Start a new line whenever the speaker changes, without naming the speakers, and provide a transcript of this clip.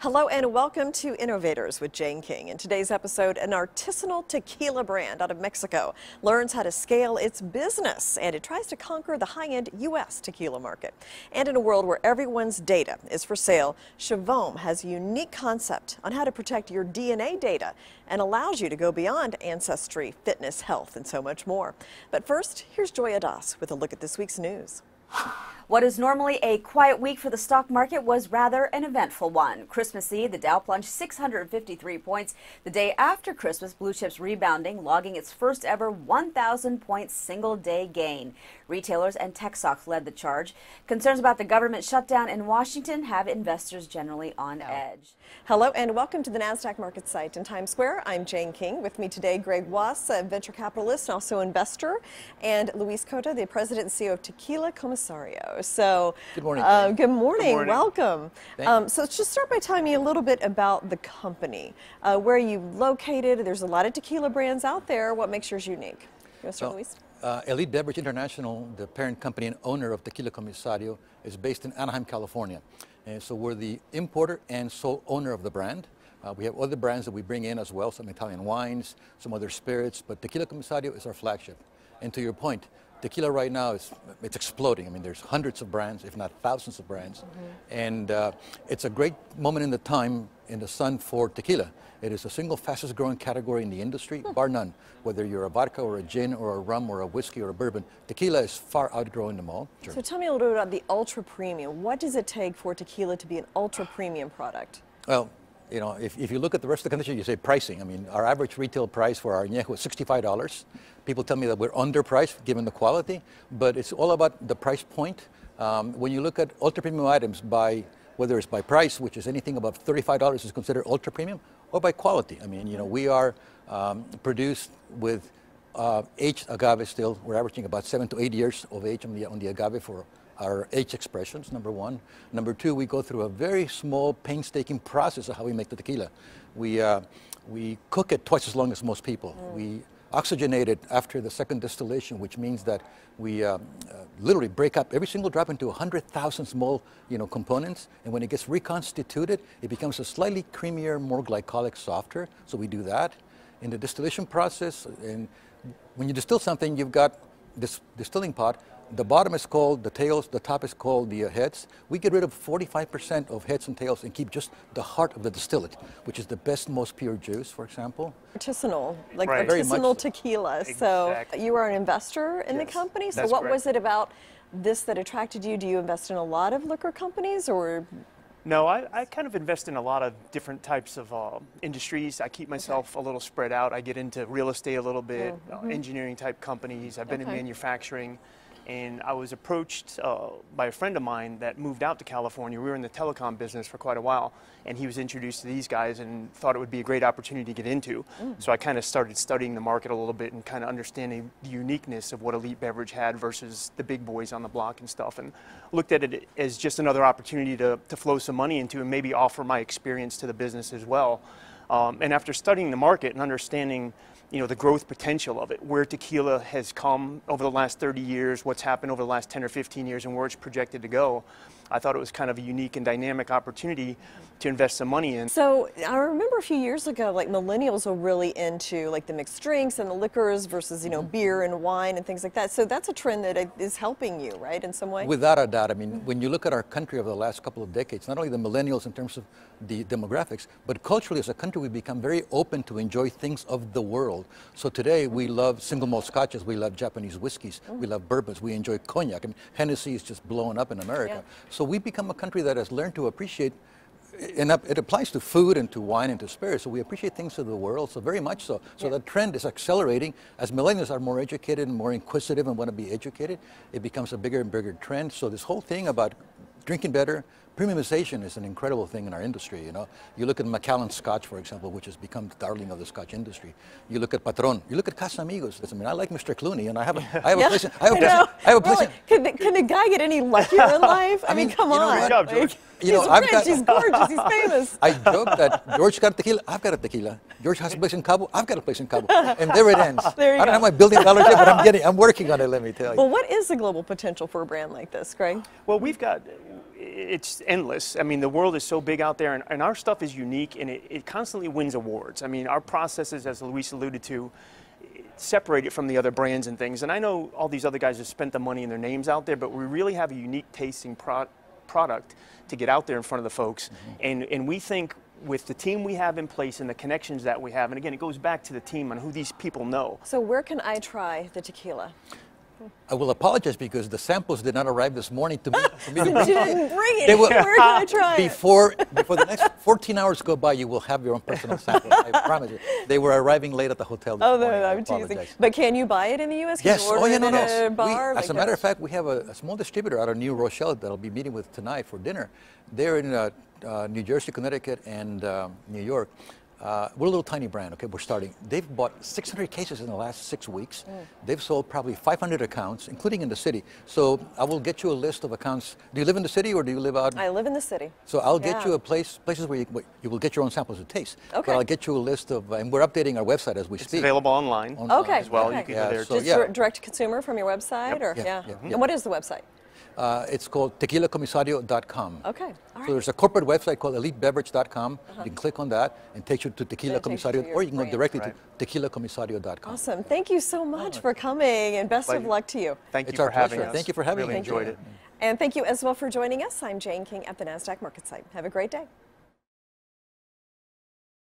Hello and welcome to Innovators with Jane King. In today's episode, an artisanal tequila brand out of Mexico learns how to scale its business, and it tries to conquer the high-end U.S. tequila market. And in a world where everyone's data is for sale, Chevaume has a unique concept on how to protect your DNA data and allows you to go beyond ancestry, fitness, health, and so much more. But first, here's Joy Adas with a look at this week's news.
What is normally a quiet week for the stock market was rather an eventful one. Christmas Eve, the Dow plunged 653 points. The day after Christmas, blue chips rebounding, logging its first ever 1,000-point single-day gain. Retailers and tech stocks led the charge. Concerns about the government shutdown in Washington have investors generally on edge.
Hello and welcome to the NASDAQ market site in Times Square. I'm Jane King. With me today, Greg Was, a venture capitalist and also investor, and Luis Cota, the president and CEO of Tequila Comisario. So,
good morning.
Good morning.
Good morning.
Welcome. So let's just start by telling me a little bit about the company. Where are you located? There's a lot of tequila brands out there. What makes yours unique? You want to start, Luis?
Elite Beverage International, the parent company and owner of Tequila Comisario, is based in Anaheim, California. And so we're the importer and sole owner of the brand. We have other brands that we bring in as well, some Italian wines, some other spirits, but Tequila Comisario is our flagship. And to your point, tequila right now it's exploding. I mean, there's hundreds of brands, if not thousands of brands. And it's a great moment in the time in the sun for tequila. It is the single fastest growing category in the industry, bar none. Whether you're a vodka or a gin or a rum or a whiskey or a bourbon, tequila is far outgrowing them all. Sure.
So tell me a little bit about the ultra premium. What does it take for tequila to be an ultra premium product?
Well, you know, if you look at the rest of the country, you say pricing. I mean, our average retail price for our añejo is $65. People tell me that we're underpriced given the quality, but it's all about the price point. When you look at ultra premium items, whether it's by price, which is anything above $35 is considered ultra premium, or by quality. I mean, you know, we are produced with aged agave still. We're averaging about 7 to 8 years of age on the agave for our age expressions, number one. Number two, we go through a very small, painstaking process of how we make the tequila. We cook it twice as long as most people. We oxygenate it after the second distillation, which means that we literally break up every single drop into 100,000 small, components. And when it gets reconstituted, it becomes a slightly creamier, more glycolic, softer. So we do that. In the distillation process, and when you distill something, you've got this distilling pot. The bottom is called the tails, the top is called the heads. We get rid of 45% of heads and tails and keep just the heart of the distillate, which is the best, most pure juice, for example.
Artisanal, like
right.
artisanal tequila.
Exactly.
So you are an investor in the company. So what was it about this that attracted you? Do you invest in a lot of liquor companies or?
No, I kind of invest in a lot of different types of industries. I keep myself a little spread out. I get into real estate a little bit, engineering type companies. I've been in manufacturing. And I was approached by a friend of mine that moved out to California. We were in the telecom business for quite a while, and he was introduced to these guys and thought it would be a great opportunity to get into. So I kind of started studying the market a little bit and kind of understanding the uniqueness of what Elite Beverage had versus the big boys on the block and stuff, and looked at it as just another opportunity to flow some money into and maybe offer my experience to the business as well. And after studying the market and understanding the growth potential of it, where tequila has come over the last 30 years, what's happened over the last 10 or 15 years, and where it's projected to go, I thought it was kind of a unique and dynamic opportunity to invest some money in.
So I remember a few years ago, like millennials were really into like the mixed drinks and the liquors versus, beer and wine and things like that. So that's a trend that is helping you, right, in some way?
Without a doubt. I mean, when you look at our country over the last couple of decades, not only the millennials in terms of the demographics, but culturally as a country, we've become very open to enjoy things of the world. So today we love single malt scotches, we love Japanese whiskeys, we love bourbons, we enjoy cognac. I mean, Hennessy is just blowing up in America. So we've become a country that has learned to appreciate, and it applies to food and to wine and to spirits. So we appreciate things of the world, so very much so. So that trend is accelerating. As millennials are more educated and more inquisitive and want to be educated, it becomes a bigger and bigger trend. So this whole thing about drinking better, premiumization is an incredible thing in our industry. You look at Macallan Scotch, for example, which has become the darling of the Scotch industry. You look at Patron. You look at Casamigos. I mean, I like Mr. Clooney, and I have a place.
Can a guy get any luckier in life? I mean, come on.
Good job, George.
He's gorgeous. He's famous.
I joke that George got a tequila. I've got a tequila. George has a place in Cabo. I've got a place in Cabo, and there it ends.
There you go.
I don't have my billion-dollar jet, but I'm working on it. Let me tell you.
Well, what is the global potential for a brand like this, Greg?
Well, we've got it's endless. I mean, the world is so big out there, and our stuff is unique, and it constantly wins awards. I mean, our processes, as Luis alluded to, separate it from the other brands and things. And I know all these other guys have spent the money and their names out there, but we really have a unique tasting product to get out there in front of the folks. And we think with the team we have in place and the connections that we have, and again, it goes back to the team and who these people know.
So where can I try the tequila?
I will apologize because the samples did not arrive this morning to me.
You didn't bring it. Where can I try it?
Before the next 14 hours go by, you will have your own personal sample. I promise you. They were arriving late at the hotel this morning.
No, I'm teasing. But can you buy it in the U.S.? Can
Yes.
you order it at a
We,
bar?
as a matter of fact, we have a small distributor out of New Rochelle that I'll be meeting with tonight for dinner. They're in New Jersey, Connecticut, and New York. We're a little tiny brand, okay, we're starting. They've bought 600 cases in the last 6 weeks. They've sold probably 500 accounts, including in the city. So I will get you a list of accounts. Do you live in the city or do you live out?
I live in the city.
So I'll get you places where you will get your own samples to taste.
Okay.
But I'll get you a list of, and we're updating our website as we speak.
It's available online
Okay.
as well.
Okay.
You can go there.
So,
Just direct to consumer from your website?
Yep.
Or,
Yeah.
And what is the website?
It's called tequilacomisario.com.
Okay. All right.
So there's a corporate website called elitebeverage.com. You can click on that and takes you to Tequila
That takes you to
Comisario,
your
or you can go
brand.
directly to tequilacomisario.com.
Awesome. Thank you so much for coming, and best of
Pleasure.
luck to you.
Thank you
It's
for
our
having
pleasure.
us.
Thank you for having
Really
me.
enjoyed it.
And thank you as well for joining us. I'm Jane King at the NASDAQ Market Site. Have a great day.